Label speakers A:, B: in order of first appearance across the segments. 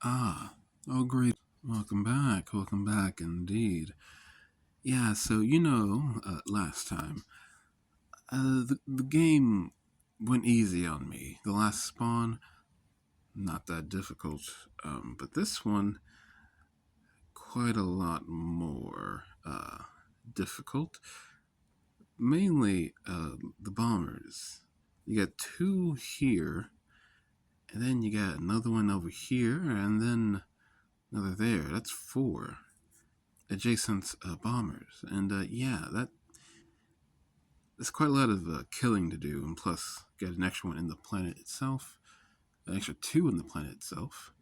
A: Ah, oh great. Welcome back. Welcome back indeed. Yeah, so last time, the game went easy on me. The last spawn, not that difficult. But this one, quite a lot more difficult. Mainly the bombers. You got two here, and then you got another one over here, and then another there. That's four adjacent bombers. And yeah, that's quite a lot of killing to do, and plus get an extra one in the planet itself, an extra two in the planet itself.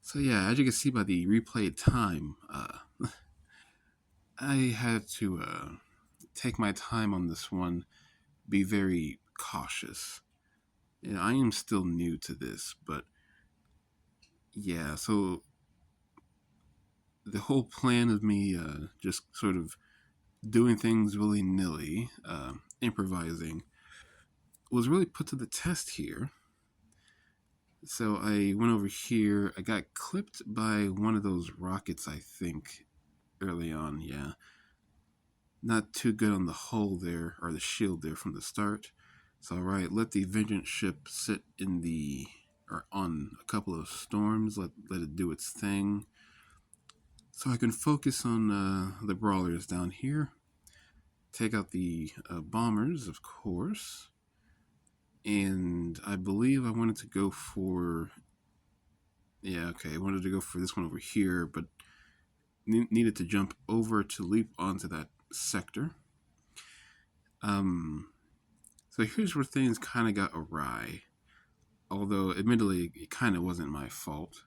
A: So yeah, as you can see by the replay time, I had to take my time on this one, be very cautious. Yeah, I am still new to this, but yeah, so the whole plan of me just sort of doing things willy nilly, improvising, was really put to the test here. So I went over here. I got clipped by one of those rockets, I think, early on. Yeah. Not too good on the hull there, or the shield there from the start. So, alright, let the Vengeance ship sit in the, or on a couple of storms, let it do its thing. So I can focus on the brawlers down here. Take out the bombers, of course. And I believe I wanted to go for, yeah, okay, I wanted to go for this one over here, but needed to jump over to leap onto that sector. Um, so here's where things kind of got awry. Although, admittedly, it kind of wasn't my fault.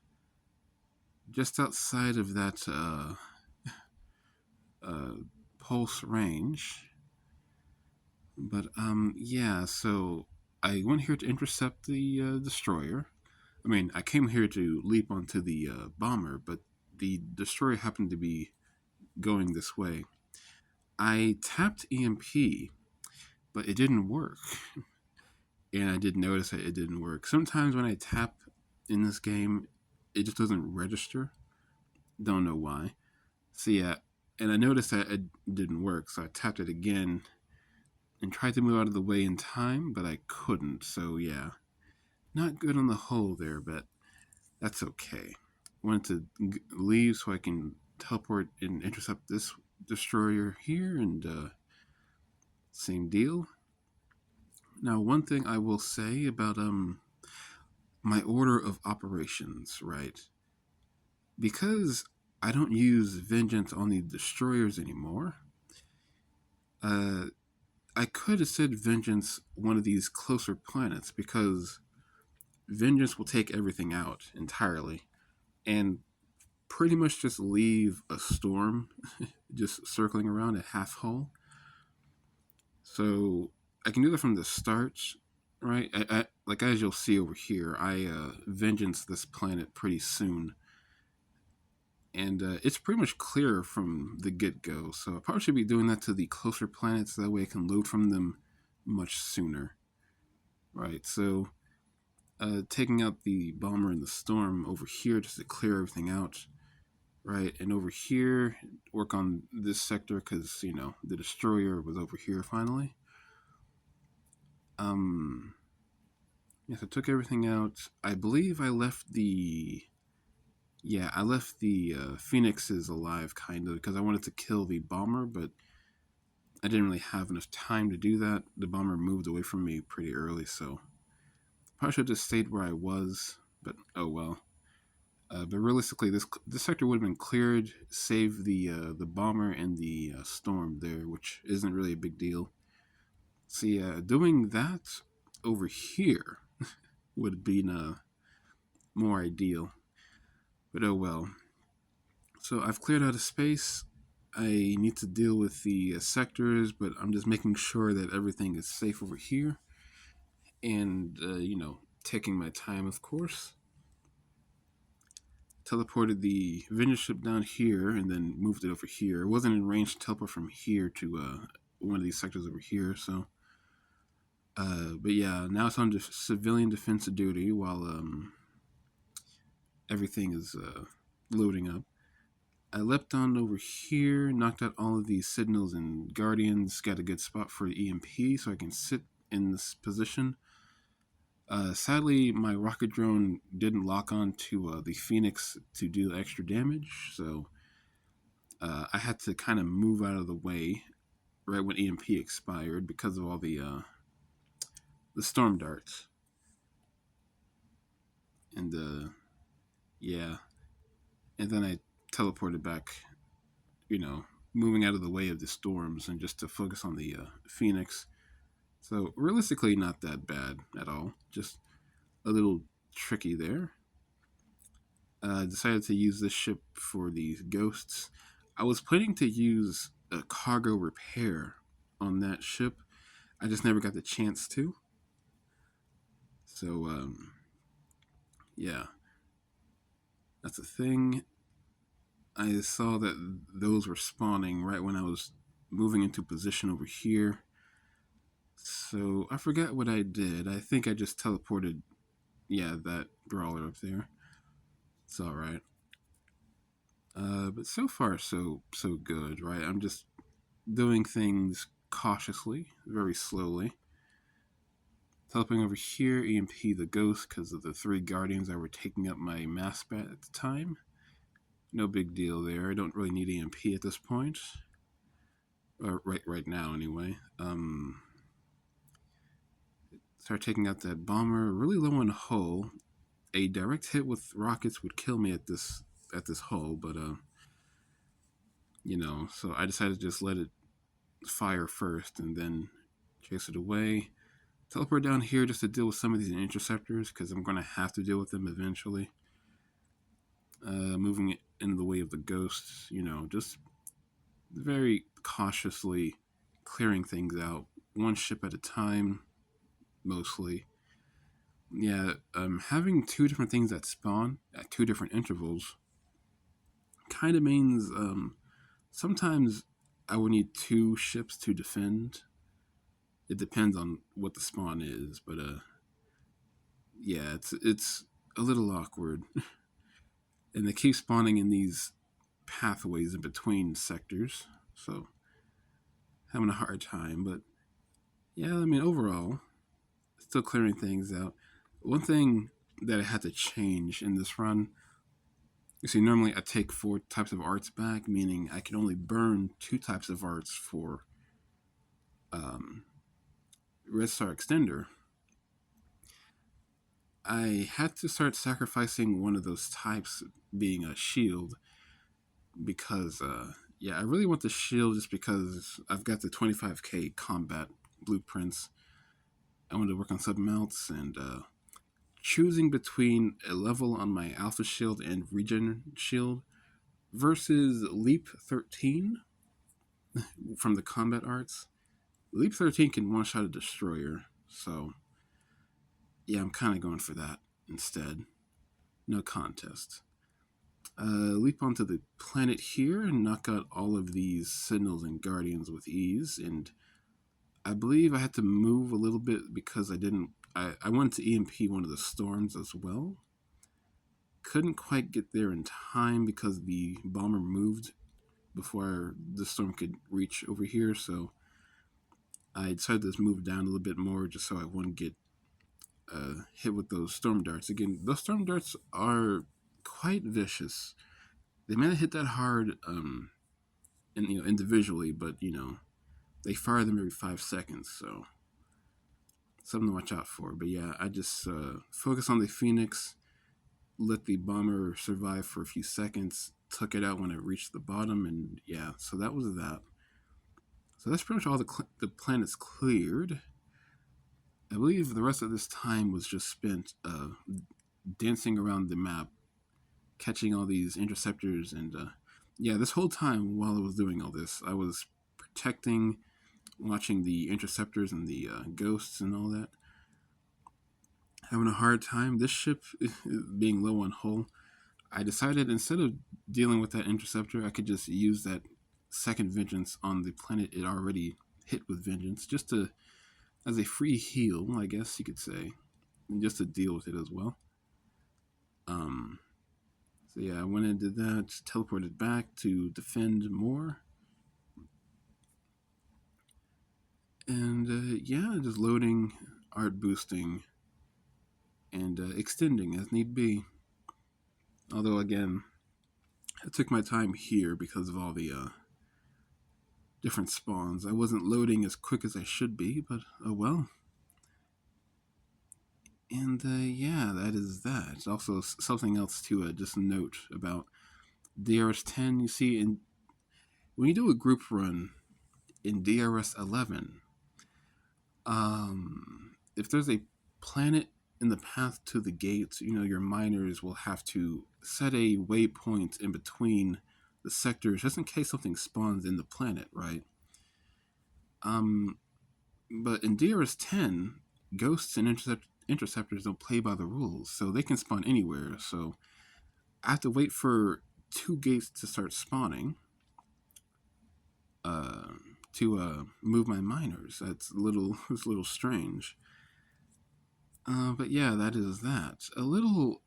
A: Just outside of that uh, pulse range. But yeah, so I went here to intercept the destroyer. I mean, I came here to leap onto the bomber, but the destroyer happened to be going this way. I tapped EMP, but it didn't work. And I did notice that it didn't work. Sometimes when I tap in this game, it just doesn't register. Don't know why. So yeah, and I noticed that it didn't work, so I tapped it again and tried to move out of the way in time, but I couldn't. So yeah, not good on the whole there, but that's okay. Wanted to leave so I can teleport and intercept this destroyer here, and same deal. Now, one thing I will say about my order of operations, right? Because I don't use vengeance on the destroyers anymore. Uh, I could have said vengeance one of these closer planets because vengeance will take everything out entirely and pretty much just leave a storm just circling around at half hull. So I can do that from the start, right? Like as you'll see over here, I vengeance this planet pretty soon, and it's pretty much clear from the get go. So I probably should be doing that to the closer planets. That way I can load from them much sooner, right? So taking out the bomber and the storm over here just to clear everything out, right? And over here, work on this sector because the destroyer was over here finally. Yes, I took everything out. I believe I left the Phoenixes alive, kind of, because I wanted to kill the bomber, but I didn't really have enough time to do that. The bomber moved away from me pretty early, so probably should have just stayed where I was, but oh well. But realistically, this sector would have been cleared, save the bomber and the storm there, which isn't really a big deal. So yeah, doing that over here would have been more ideal. But oh well. So I've cleared out of space. I need to deal with the sectors, but I'm just making sure that everything is safe over here. And, taking my time, of course. Teleported the Vengeance ship down here and then moved it over here. It wasn't in range to teleport from here to one of these sectors over here, so. But yeah, now it's on civilian defense duty while everything is loading up. I leapt on over here, knocked out all of these signals and guardians, got a good spot for the EMP so I can sit in this position. Sadly, my rocket drone didn't lock on to the Phoenix to do extra damage, so I had to kind of move out of the way right when EMP expired because of all the storm darts. And yeah, and then I teleported back, you know, moving out of the way of the storms and just to focus on the Phoenix. So realistically, not that bad at all. Just a little tricky there. Decided to use this ship for these ghosts. I was planning to use a cargo repair on that ship. I just never got the chance to. So yeah, that's a thing. I saw that those were spawning right when I was moving into position over here. So I forgot what I did. I think I just teleported, yeah, that brawler up there. It's all right. But so far, so good, right? I'm just doing things cautiously, very slowly. Teleporting over here, EMP the ghost because of the three guardians that were taking up my mass bat at the time. No big deal there. I don't really need EMP at this point. Right now, anyway. Start taking out that bomber. Really low on hull. A direct hit with rockets would kill me at this hull, but so I decided to just let it fire first and then chase it away. Teleport down here just to deal with some of these interceptors because I'm going to have to deal with them eventually. Moving it in the way of the ghosts, just very cautiously clearing things out, one ship at a time, mostly. Yeah, having two different things that spawn at two different intervals kind of means sometimes I would need two ships to defend. It depends on what the spawn is, but yeah, it's a little awkward, and they keep spawning in these pathways in between sectors, so having a hard time. But yeah, I mean overall, still clearing things out. One thing that I had to change in this run, you see, normally I take 4 types of arts back, meaning I can only burn 2 types of arts for um, Red Star Extender. I had to start sacrificing one of those types, being a shield, because yeah, I really want the shield just because I've got the 25k combat blueprints. I want to work on something else, and choosing between a level on my Alpha Shield and Regen Shield versus Leap 13 from the combat arts. Leap 13 can one shot a destroyer, so yeah, I'm kind of going for that instead. No contest. Leap onto the planet here and knock out all of these Sentinels and Guardians with ease, and I believe I had to move a little bit because I wanted to EMP one of the storms as well. Couldn't quite get there in time because the bomber moved before the storm could reach over here, so I decided to move down a little bit more just so I wouldn't get hit with those storm darts. Again, those storm darts are quite vicious. They may not hit that hard individually, but they fire them every 5 seconds, so something to watch out for. But yeah, I just focus on the Phoenix, let the bomber survive for a few seconds, took it out when it reached the bottom, and yeah, so that was that. So that's pretty much all the planets cleared. I believe the rest of this time was just spent dancing around the map, catching all these interceptors, and yeah, this whole time while I was doing all this, I was protecting, watching the interceptors and the ghosts and all that. Having a hard time. This ship being low on hull, I decided instead of dealing with that interceptor, I could just use that second vengeance on the planet it already hit with vengeance, just to as a free heal, I guess you could say, and just to deal with it as well. Um, So yeah, I went and did that, teleported back to defend more. And yeah, just loading, art boosting, and extending as need be. Although, again, I took my time here because of all the different spawns. I wasn't loading as quick as I should be, but oh well. And yeah, that is that. Also, something else to just note about DRS10. You see, when you do a group run in DRS11, if there's a planet in the path to the gates, your miners will have to set a waypoint in between the sectors just in case something spawns in the planet, right? Um, but in DRS10, ghosts and interceptors don't play by the rules, so they can spawn anywhere. So I have to wait for two gates to start spawning uh, to move my miners. It's a little strange. But yeah, that is that. A little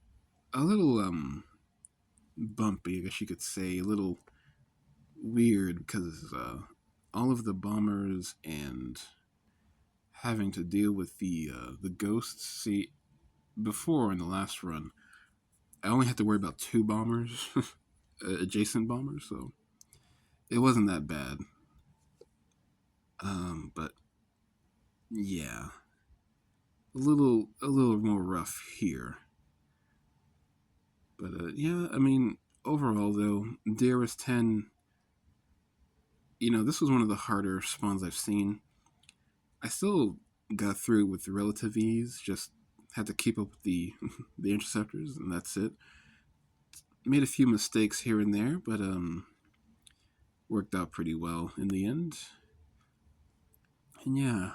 A: bumpy, I guess you could say. A little weird because all of the bombers and having to deal with the ghosts. See, before in the last run, I only had to worry about two bombers, adjacent bombers, so it wasn't that bad. But yeah, a little more rough here. But yeah, I mean, overall though, DRS10, this was one of the harder spawns I've seen. I still got through with relative ease. Just had to keep up with the the interceptors, and that's it. Made a few mistakes here and there, but worked out pretty well in the end. And yeah,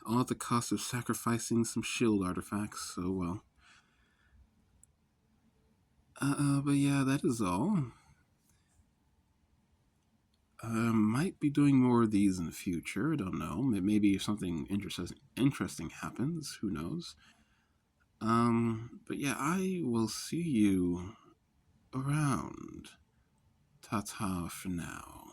A: all at the cost of sacrificing some shield artifacts. So well. But yeah, that is all. Might be doing more of these in the future. I don't know. Maybe if something interesting happens, who knows? But yeah, I will see you around. Ta ta for now.